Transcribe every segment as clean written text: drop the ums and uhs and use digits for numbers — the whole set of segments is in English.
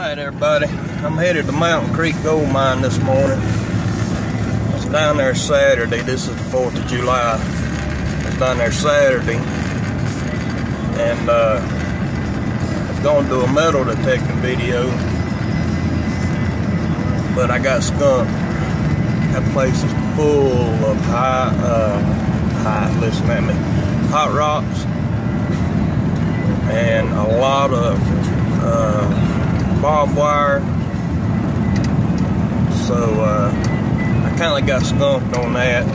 Alright everybody, I'm headed to Mt.Creek gold mine this morning. I was down there Saturday. This is the 4th of July. I was down there Saturday and I was going to do a metal detecting video, but I got skunked. That place is full of listen at me, hot rocks and a lot of barbed wire, so I kind of got skunked on that.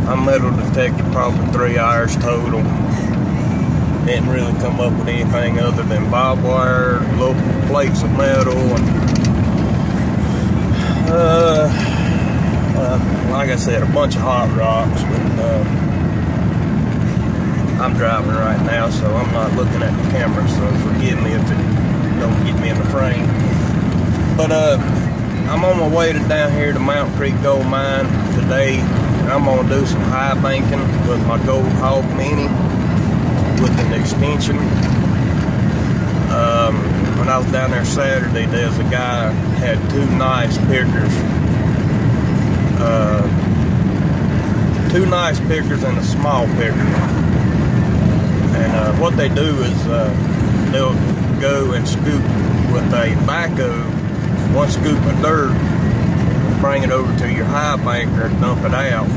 I metal detected probably 3 hours total. Didn't really come up with anything other than barbed wire, little plates of metal, and like I said, a bunch of hot rocks. But I'm driving right now, so I'm not looking at the camera, so forgive me if it don't get me in the frame. But I'm on my way down here to Mt.Creek gold mine today, and I'm gonna do some high banking with my Gold Hog Mini with an extension. When I was down there Saturday, there's a guy had 2 nice pickers, 2 nice pickers and a small picker. And what they do is they'll go and scoop with a backhoe 1 scoop of dirt, bring it over to your high banker, dump it out,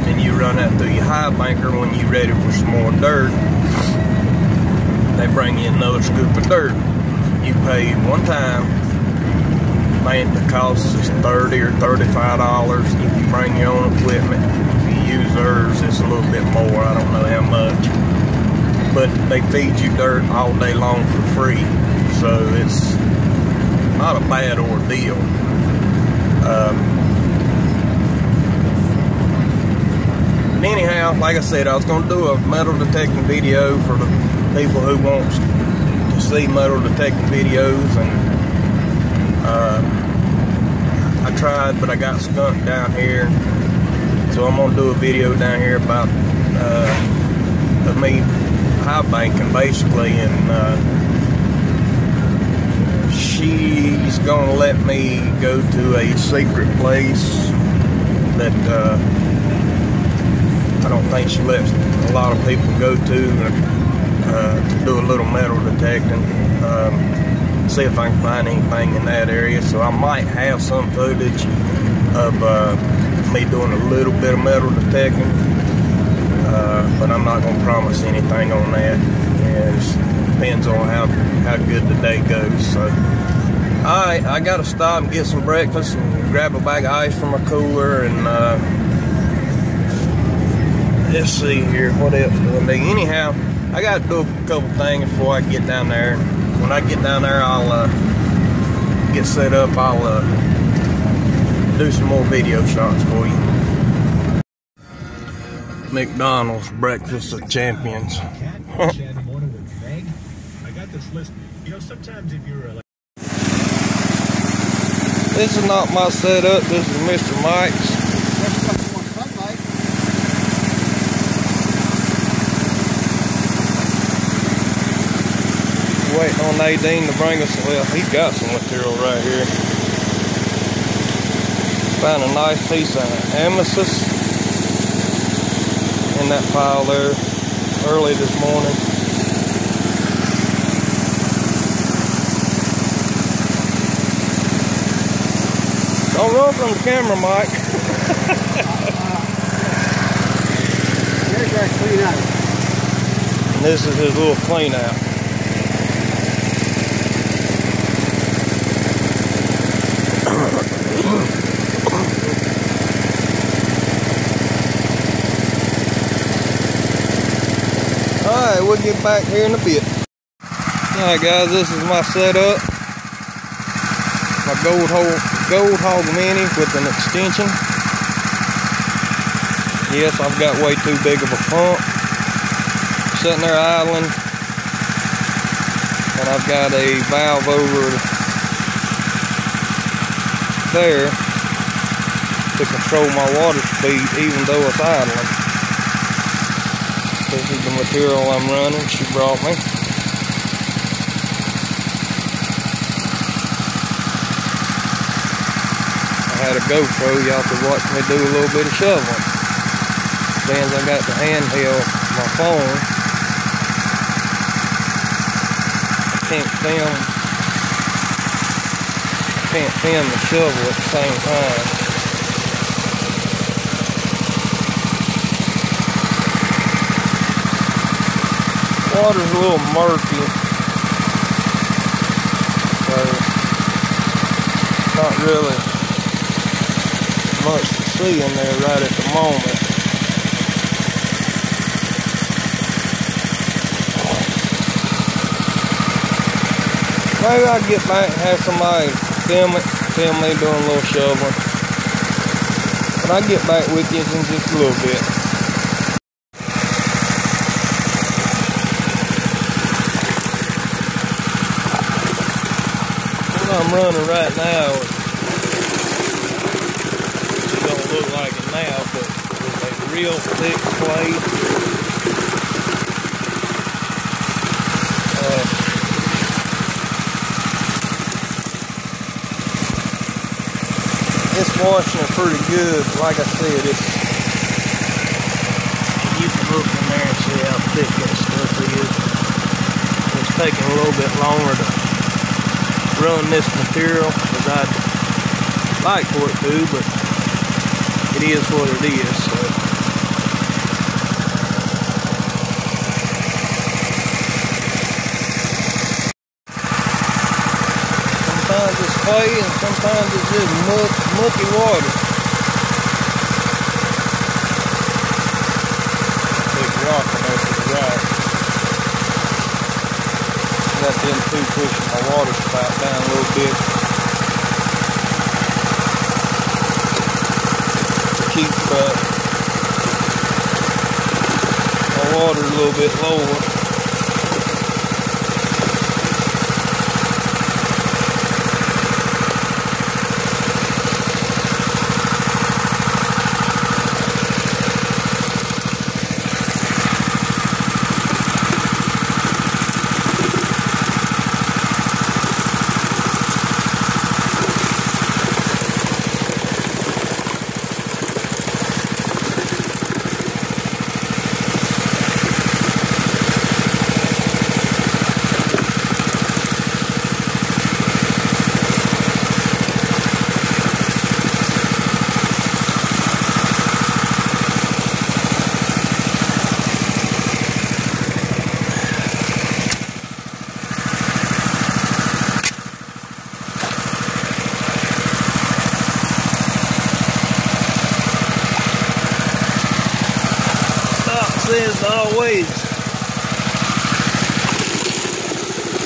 and you run that through your high banker. When you're ready for some more dirt, they bring you another scoop of dirt. You pay one time. Man, the cost is $30 or $35 if you bring your own equipment. If you use theirs, it's a little bit more. I don't know how much. But they feed you dirt all day long for free, so it's not a bad ordeal. Anyhow, like I said, I was going to do a metal detecting video for the people who want to see metal detecting videos, and I tried, but I got skunked down here, so I'm going to do a video down here about of me high banking basically, and she's gonna let me go to a secret place that I don't think she lets a lot of people go to do a little metal detecting. See if I can find anything in that area. So I might have some footage of me doing a little bit of metal detecting. But I'm not going to promise anything on that. It just depends on how good the day goes. So, alright, I got to stop and get some breakfast and grab a bag of ice from my cooler, and let's see here, what else do I need? Anyhow, I got to do a couple things before I get down there. When I get down there, I'll get set up. I'll do some more video shots for you. McDonald's breakfast of champions. This is not my setup. This is Mr. Mike's. Waiting on Nadine to bring us. Well, he got some material right here. Found a nice piece of amethyst in that pile there early this morning. Don't run from the camera, Mike. There's our clean out. And this is his little clean out. Alright, we'll get back here in a bit. Alright guys, this is my setup. My Gold Hog Mini with an extension. Yes, I've got way too big of a pump. Sitting there idling. And I've got a valve over there to control my water speed even though it's idling. This is the material I'm running. She brought me. had a GoPro, y'all could watch me do a little bit of shoveling. Since I got the handheld, my phone, I can't film the shovel at the same time. Water's a little murky, so not really much to see in there right at the moment. Maybe I'll get back and have somebody film me doing a little shoveling. But I'll get back with you in just a little bit. What I'm running right now, it don't look like it now, but it's a real thick clay. It's washing it pretty good. Like I said, you can look in there and see how thick that stuff is. It's taking a little bit longer to run this material as I'd like for it to, but it is what it is. So. Sometimes it's clay and sometimes it's just mucky water. Big rock on there to the right. Got them two pushing my water spout down a little bit to keep my water a little bit lower. As always,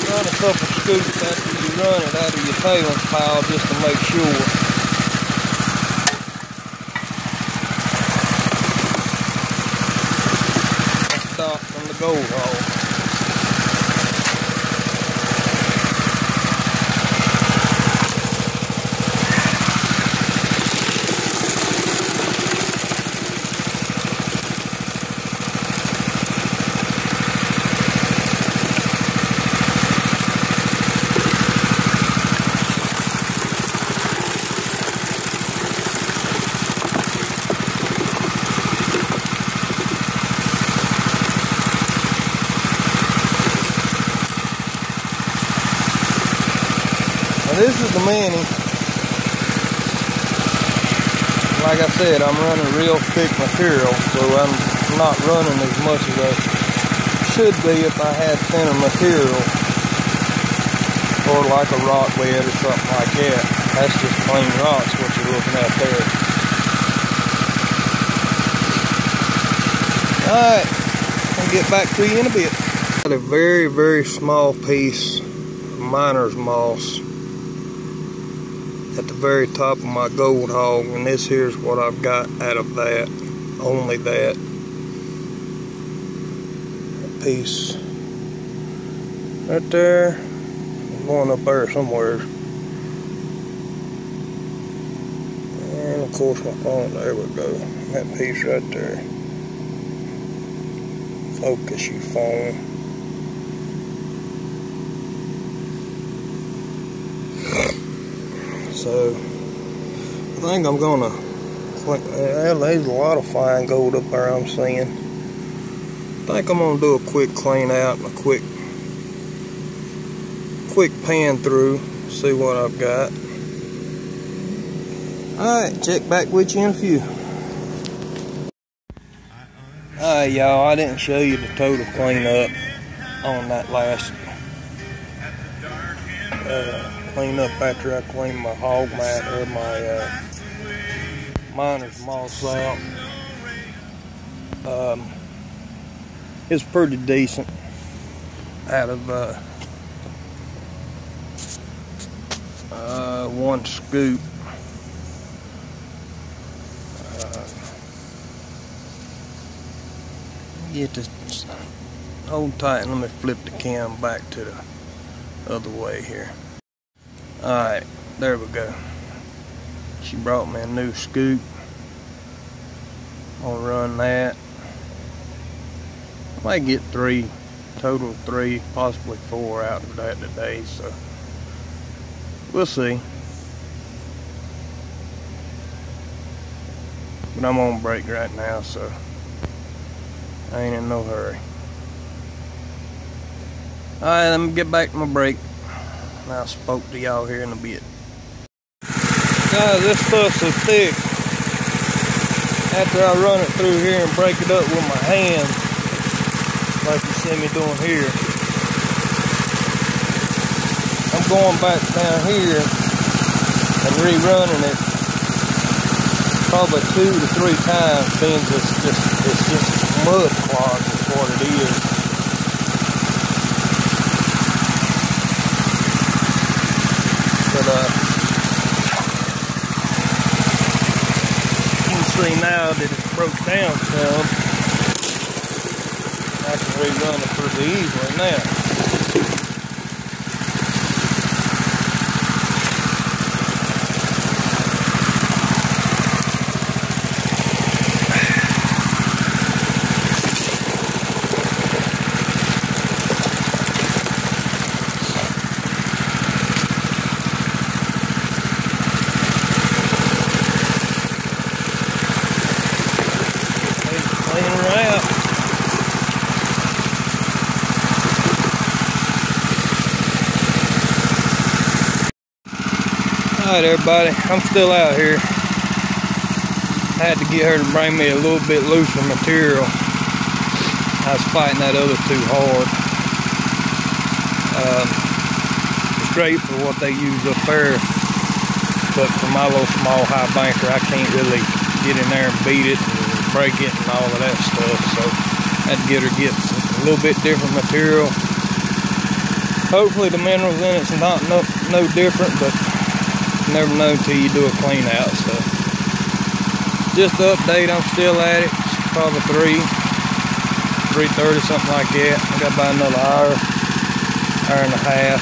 run a couple scoops after you run it out of your tailings pile just to make sure. Stop from the gold hole. This is the mini. Like I said, I'm running real thick material, so I'm not running as much as I should be if I had thinner material, or like a rock bed or something like that. That's just plain rocks what you're looking at there. Alright, I'll get back to you in a bit. Got a very, very small piece of miner's moss at the very top of my gold hog, and this here's what I've got out of that. Only that piece right there. One up there somewhere, and of course my phone. There we go. That piece right there. Focus, you phone. So think I'm gonna, well, there's a lot of fine gold up there I'm seeing. I think I'm gonna do a quick clean out and a quick pan through, see what I've got. Alright, check back with you in a few. Alright y'all, I didn't show you the total cleanup on that last cleanup after I cleaned my hog mat or my miner's moss out. It's pretty decent out of one scoop. Get this, hold tight and let me flip the cam back to the other way here. Alright, there we go. She brought me a new scoop. I'll run that. I might get total three, possibly 4 out of that today, so we'll see. But I'm on break right now, so I ain't in no hurry. Alright, let me get back to my break. And I'll spoke to y'all here in a bit. Guys, this stuff's so thick. After I run it through here and break it up with my hand, like you see me doing here, I'm going back down here and rerunning it probably 2 to 3 times, being it's just mud clogged is what it is. But you can see now that it's broke down some. I can rerun it pretty easily now. Alright everybody, I'm still out here. I had to get her to bring me a little bit looser material. I was fighting that other too hard. It's great for what they use up there, but for my little small high banker, I can't really get in there and beat it and break it and all of that stuff. So I had to get her a little bit different material. Hopefully the minerals in it's not no different, but never know until you do a clean out. So just to update, I'm still at it. It's probably 3:30, something like that. I got about another hour and a half.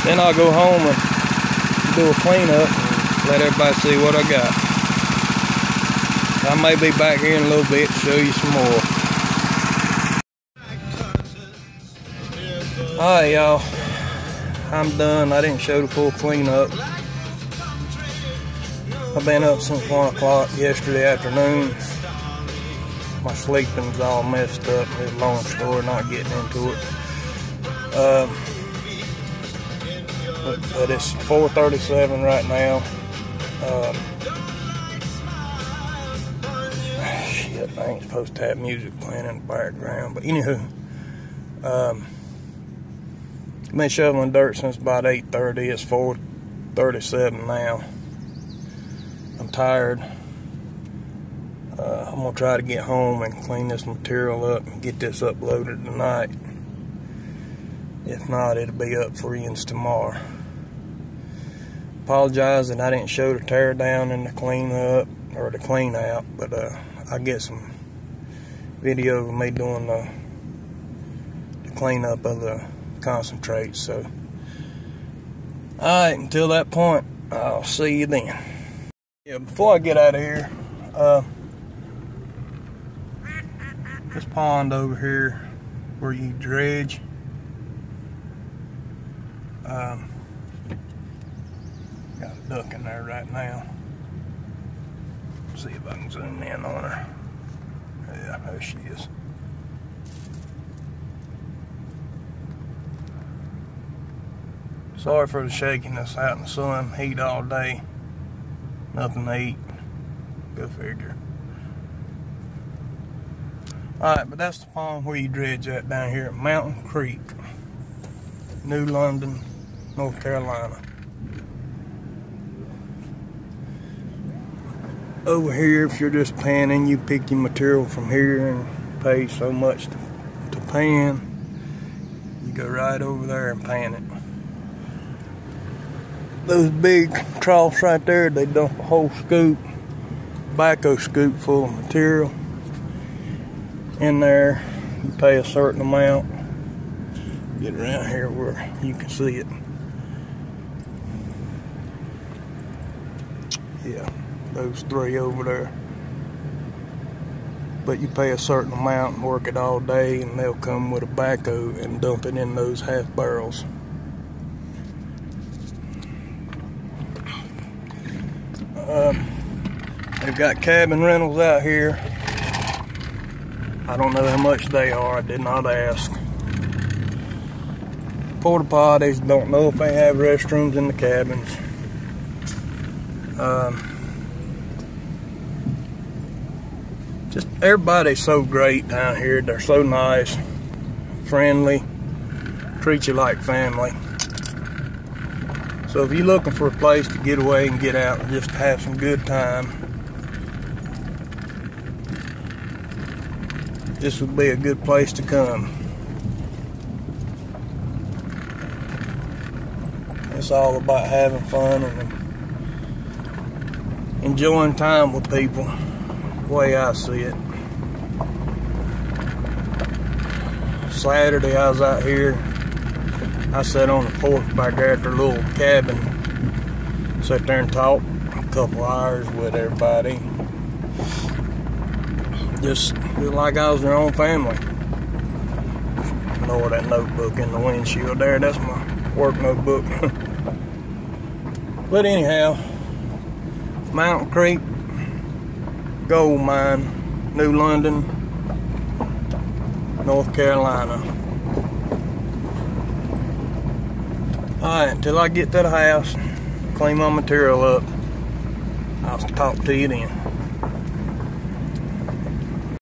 Then I'll go home and do a cleanup and let everybody see what I got. I may be back here in a little bit to show you some more. Alright y'all, I'm done. I didn't show the full cleanup. I've been up since 1 o'clock yesterday afternoon. My sleeping's all messed up. It's a long story, not getting into it. But it's 4:37 right now. Shit, I ain't supposed to have music playing in the background. But anywho, I've been shoveling dirt since about 8:30. It's 4:37 now. I'm tired. I'm gonna try to get home and clean this material up and get this uploaded tonight. If not, it'll be up for ends tomorrow. Apologize that I didn't show the tear down and the clean up or the clean out, but I get some video of me doing the cleanup of the concentrate. So alright, until that point, I'll see you then. Yeah, before I get out of here, this pond over here where you dredge, Got a duck in there right now. See if I can zoom in on her. Yeah, there she is. Sorry for the shakiness, out in the sun, heat all day. Nothing to eat. Go figure. Alright, but that's the pond where you dredge at down here at Mt.Creek, New London, North Carolina. Over here, if you're just panning, you pick your material from here and pay so much to pan. You go right over there and pan it. Those big troughs right there, they dump a whole scoop, backhoe scoop full of material in there. You pay a certain amount. Get around here where you can see it. Yeah, those three over there. But you pay a certain amount and work it all day, and they'll come with a backhoe and dump it in those half barrels. They've got cabin rentals out here. I don't know how much they are. I did not ask. Porta potties, don't know if they have restrooms in the cabins. Just everybody's so great down here. They're so nice, friendly, treat you like family. So if you're looking for a place to get away and get out and just have some good time, this would be a good place to come. It's all about having fun and enjoying time with people, the way I see it. Saturday I was out here. I sat on the porch back there at their little cabin, sat there and talked a couple hours with everybody. Just feel like I was their own family. Lower that notebook in the windshield there, that's my work notebook. But anyhow, Mt.Creek Gold Mine, New London, North Carolina. Alright, until I get to the house, clean my material up, I'll talk to you then.